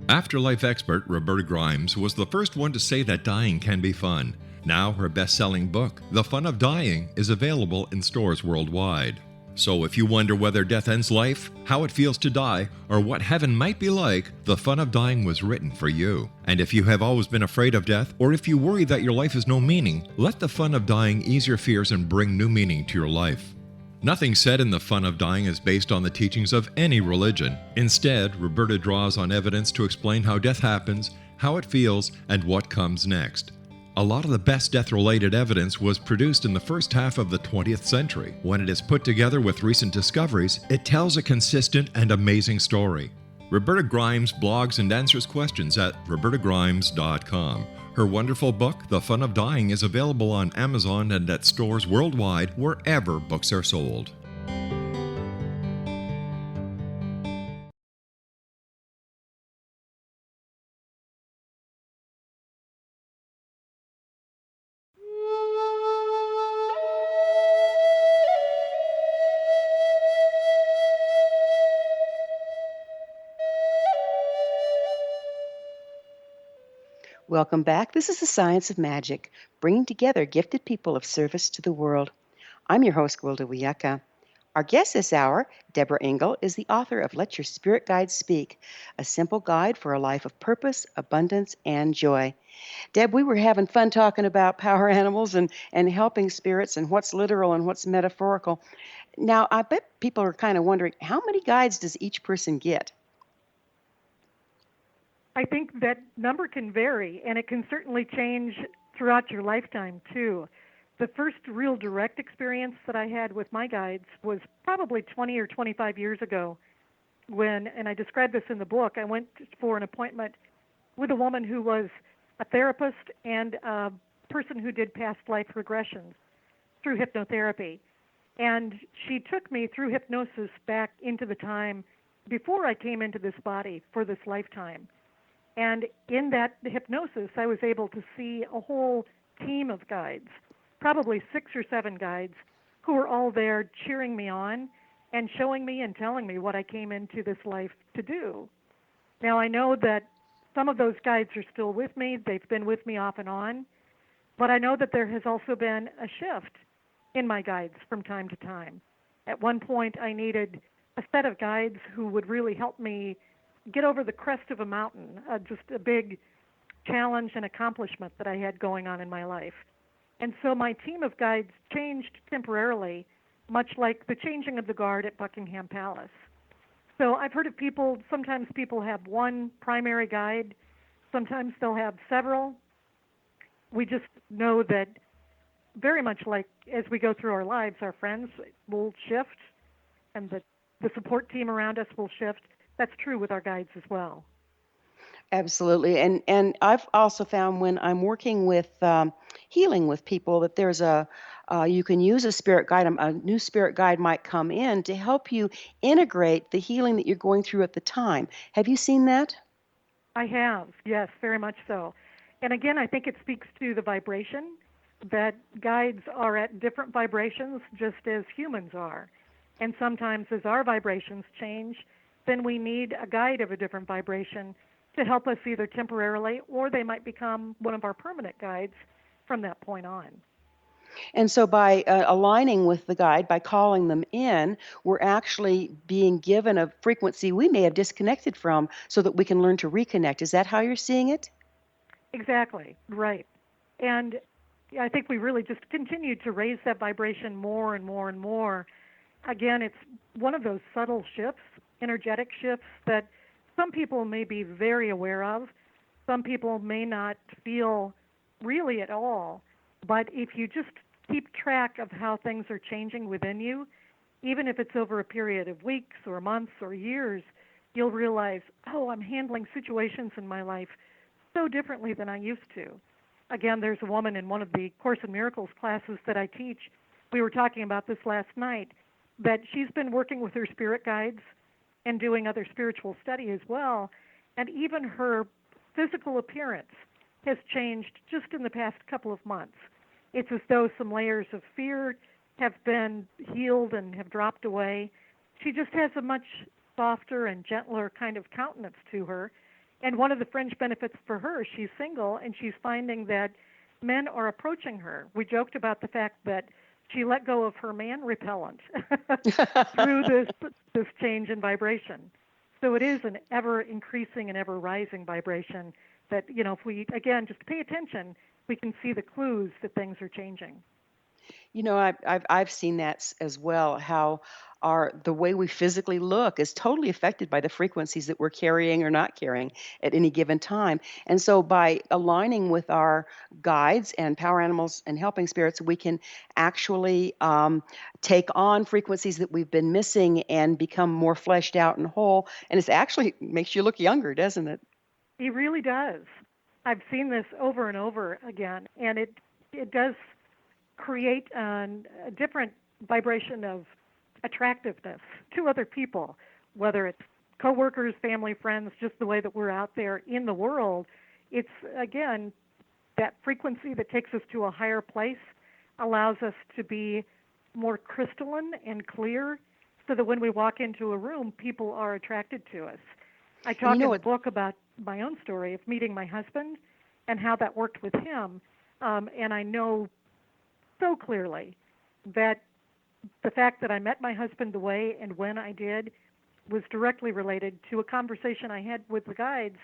Afterlife expert Roberta Grimes was the first one to say that dying can be fun. Now her best-selling book, The Fun of Dying, is available in stores worldwide. So if you wonder whether death ends life, how it feels to die, or what heaven might be like, The Fun of Dying was written for you. And if you have always been afraid of death, or if you worry that your life has no meaning, let The Fun of Dying ease your fears and bring new meaning to your life. Nothing said in The Fun of Dying is based on the teachings of any religion. Instead, Roberta draws on evidence to explain how death happens, how it feels, and what comes next. A lot of the best death-related evidence was produced in the first half of the 20th century. When it is put together with recent discoveries, it tells a consistent and amazing story. Roberta Grimes blogs and answers questions at robertagrimes.com. Her wonderful book, The Fun of Dying, is available on Amazon and at stores worldwide wherever books are sold. Welcome back. This is the Science of Magic, bringing together gifted people of service to the world. I'm your host, Gwilda Wiyaka. Our guest this hour, DEBRA ENGLE, is the author of Let Your Spirit Guide Speak, a simple guide for a life of purpose, abundance, and joy. Deb, we were having fun talking about power animals and helping spirits and what's literal and what's metaphorical. Now, I bet people are kind of wondering, how many guides does each person get? I think that number can vary, and it can certainly change throughout your lifetime, too. The first real direct experience that I had with my guides was probably 20 or 25 years ago when, and I describe this in the book, I went for an appointment with a woman who was a therapist and a person who did past life regressions through hypnotherapy. And she took me through hypnosis back into the time before I came into this body for this lifetime. And in that hypnosis, I was able to see a whole team of guides, probably 6 or 7 guides, who were all there cheering me on and showing me and telling me what I came into this life to do. Now, I know that some of those guides are still with me. They've been with me off and on. But I know that there has also been a shift in my guides from time to time. At one point, I needed a set of guides who would really help me get over the crest of a mountain, just a big challenge and accomplishment that I had going on in my life. And so my team of guides changed temporarily, much like the changing of the guard at Buckingham Palace. So I've heard of people, sometimes people have one primary guide, sometimes they'll have several. We just know that very much like as we go through our lives, our friends will shift and the support team around us will shift. That's true with our guides as well. Absolutely. And I've also found when I'm working with healing with people that there's you can use a spirit guide. A new spirit guide might come in to help you integrate the healing that you're going through at the time. Have you seen that? I have, yes, very much so. And again, I think it speaks to the vibration, that guides are at different vibrations just as humans are. And sometimes as our vibrations change, then we need a guide of a different vibration to help us either temporarily or they might become one of our permanent guides from that point on. And so by aligning with the guide, by calling them in, we're actually being given a frequency we may have disconnected from so that we can learn to reconnect. Is that how you're seeing it? Exactly, right. And I think we really just continue to raise that vibration more and more and more. Again, it's one of those subtle shifts, energetic shifts that some people may be very aware of. Some people may not feel really at all. But if you just keep track of how things are changing within you, even if it's over a period of weeks or months or years, you'll realize, oh, I'm handling situations in my life so differently than I used to. Again, there's a woman in one of the Course in Miracles classes that I teach. We were talking about this last night, that she's been working with her spirit guides and doing other spiritual study as well, and even her physical appearance has changed just in the past couple of months. It's as though some layers of fear have been healed and have dropped away. She just has a much softer and gentler kind of countenance to her. And one of the fringe benefits for her, she's single, and she's finding that men are approaching her. We joked about the fact that she let go of her man repellent through this change in vibration. So it is an ever-increasing and ever-rising vibration that, you know, if we, again, just pay attention, we can see the clues that things are changing. You know, I've seen that as well, how the way we physically look is totally affected by the frequencies that we're carrying or not carrying at any given time. And so by aligning with our guides and power animals and helping spirits, we can actually take on frequencies that we've been missing and become more fleshed out and whole. And it actually makes you look younger, doesn't it? It really does. I've seen this over and over again, and it does create a different vibration of attractiveness to other people, whether it's coworkers, family, friends, just the way that we're out there in the world. It's, again, that frequency that takes us to a higher place allows us to be more crystalline and clear so that when we walk into a room, people are attracted to us. I talk in the book about my own story of meeting my husband and how that worked with him, and I know so clearly that the fact that I met my husband the way and when I did was directly related to a conversation I had with the guides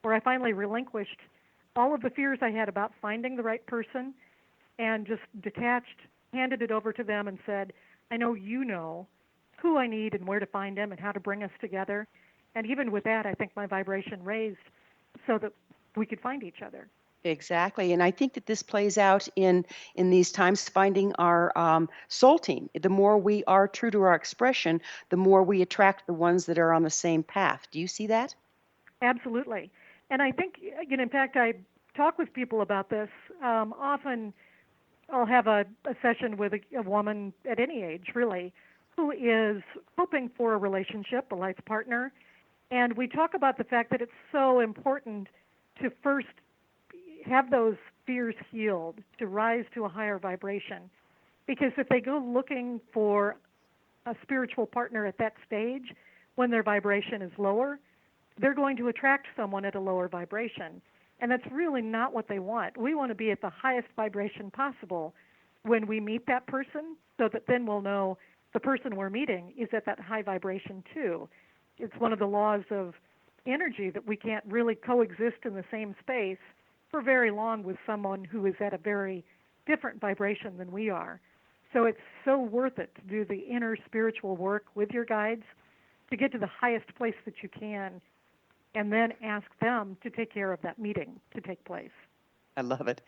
where I finally relinquished all of the fears I had about finding the right person and just detached, handed it over to them and said, I know you know who I need and where to find him and how to bring us together. And even with that, I think my vibration raised so that we could find each other. Exactly. And I think that this plays out in these times, finding our soul team. The more we are true to our expression, the more we attract the ones that are on the same path. Do you see that? Absolutely. And I think, you know, in fact, I talk with people about this. Often I'll have a session with a woman at any age, really, who is hoping for a relationship, a life partner. And we talk about the fact that it's so important to first have those fears healed, to rise to a higher vibration. Because if they go looking for a spiritual partner at that stage, when their vibration is lower, they're going to attract someone at a lower vibration. And that's really not what they want. We want to be at the highest vibration possible when we meet that person, so that then we'll know the person we're meeting is at that high vibration too. It's one of the laws of energy that we can't really coexist in the same space for very long with someone who is at a very different vibration than we are. So it's so worth it to do the inner spiritual work with your guides to get to the highest place that you can, and then ask them to take care of that meeting to take place. I love it.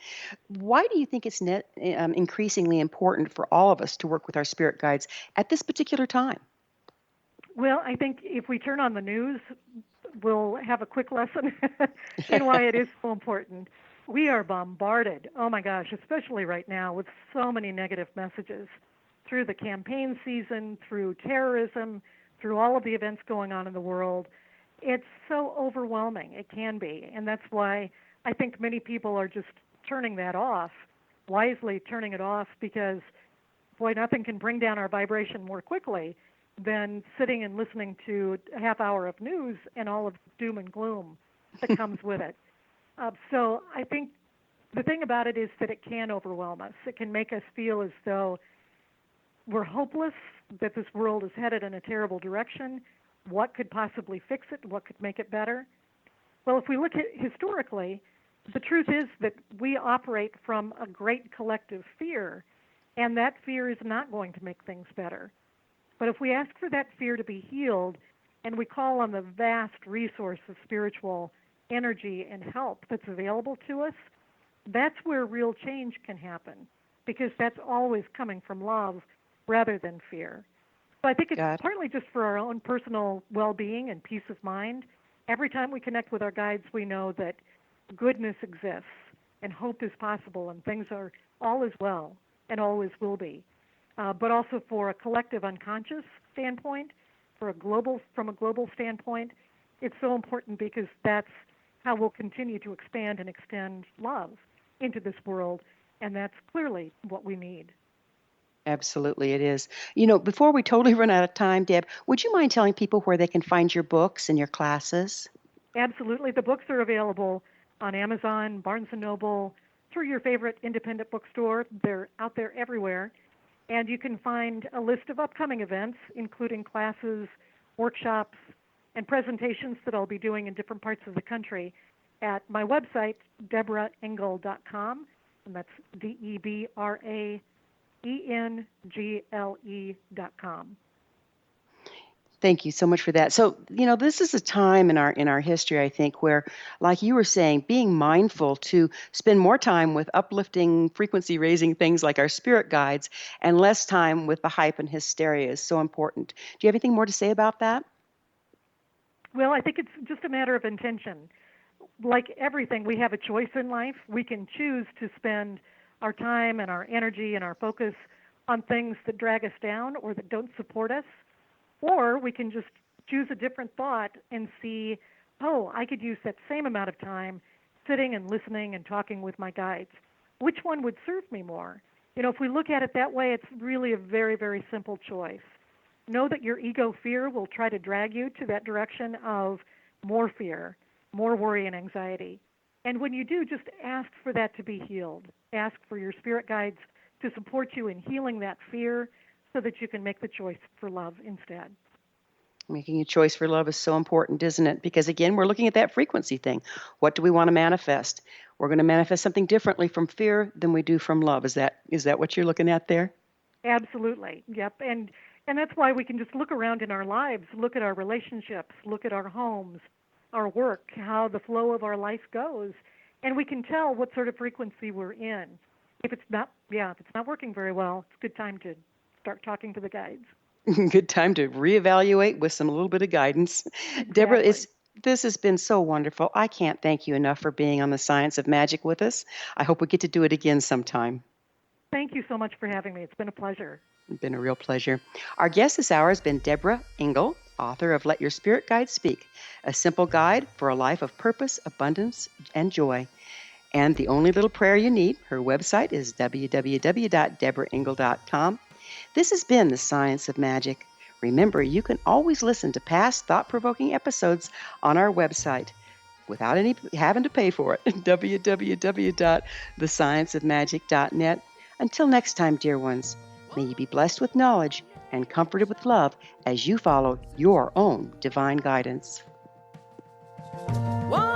Why do you think it's increasingly important for all of us to work with our spirit guides at this particular time? Well, I think if we turn on the news, we'll have a quick lesson in why it is so important. We are bombarded, oh my gosh, especially right now, with so many negative messages through the campaign season, through terrorism, through all of the events going on in the world. It's so overwhelming. It can be. And that's why I think many people are just turning that off, wisely turning it off, because, boy, nothing can bring down our vibration more quickly than sitting and listening to a half hour of news and all of doom and gloom that comes with it. So I think the thing about it is that it can overwhelm us. It can make us feel as though we're hopeless, that this world is headed in a terrible direction. What could possibly fix it? What could make it better? Well, if we look at historically, the truth is that we operate from a great collective fear, and that fear is not going to make things better. But if we ask for that fear to be healed, and we call on the vast resource of spiritual energy and help that's available to us, that's where real change can happen, because that's always coming from love rather than fear. So I think it's partly just for our own personal well-being and peace of mind. Every time we connect with our guides, we know that goodness exists and hope is possible and things are all is well and always will be. But also for a collective unconscious standpoint, from a global standpoint, it's so important because that's how we'll continue to expand and extend love into this world, and that's clearly what we need. Absolutely, it is. Before we totally run out of time, Deb, would you mind telling people where they can find your books and your classes? Absolutely. The books are available on Amazon, Barnes & Noble, through your favorite independent bookstore. They're out there everywhere. And you can find a list of upcoming events, including classes, workshops, and presentations that I'll be doing in different parts of the country at my website, DEBRAENGLE.com, and that's DEBRAENGLE.com. Thank you so much for that. So, this is a time in our history, I think, where, like you were saying, being mindful to spend more time with uplifting, frequency-raising things like our spirit guides and less time with the hype and hysteria is so important. Do you have anything more to say about that? Well, I think it's just a matter of intention. Like everything, we have a choice in life. We can choose to spend our time and our energy and our focus on things that drag us down or that don't support us. Or we can just choose a different thought and see, oh, I could use that same amount of time sitting and listening and talking with my guides. Which one would serve me more? If we look at it that way, it's really a very, very simple choice. Know that your ego fear will try to drag you to that direction of more fear, more worry and anxiety. And when you do, just ask for that to be healed. Ask for your spirit guides to support you in healing that fear so that you can make the choice for love instead. Making a choice for love is so important, isn't it? Because, again, we're looking at that frequency thing. What do we want to manifest? We're going to manifest something differently from fear than we do from love. Is that what you're looking at there? Absolutely. Yep. And that's why we can just look around in our lives, look at our relationships, look at our homes, our work, how the flow of our life goes, and we can tell what sort of frequency we're in. If it's not working very well, it's a good time to start talking to the guides. Good time to reevaluate with a little bit of guidance. Exactly. Deborah, this has been so wonderful. I can't thank you enough for being on the Science of Magic with us. I hope we get to do it again sometime. Thank you so much for having me. It's been a pleasure. It's been a real pleasure. Our guest this hour has been DEBRA ENGLE, author of Let Your Spirit Guide Speak, a simple guide for a life of purpose, abundance, and joy. And the only little prayer you need, her website is www.debraengle.com. This has been The Science of Magic. Remember, you can always listen to past thought-provoking episodes on our website without having to pay for it, www.thescienceofmagic.net. Until next time, dear ones, may you be blessed with knowledge and comforted with love as you follow your own divine guidance. One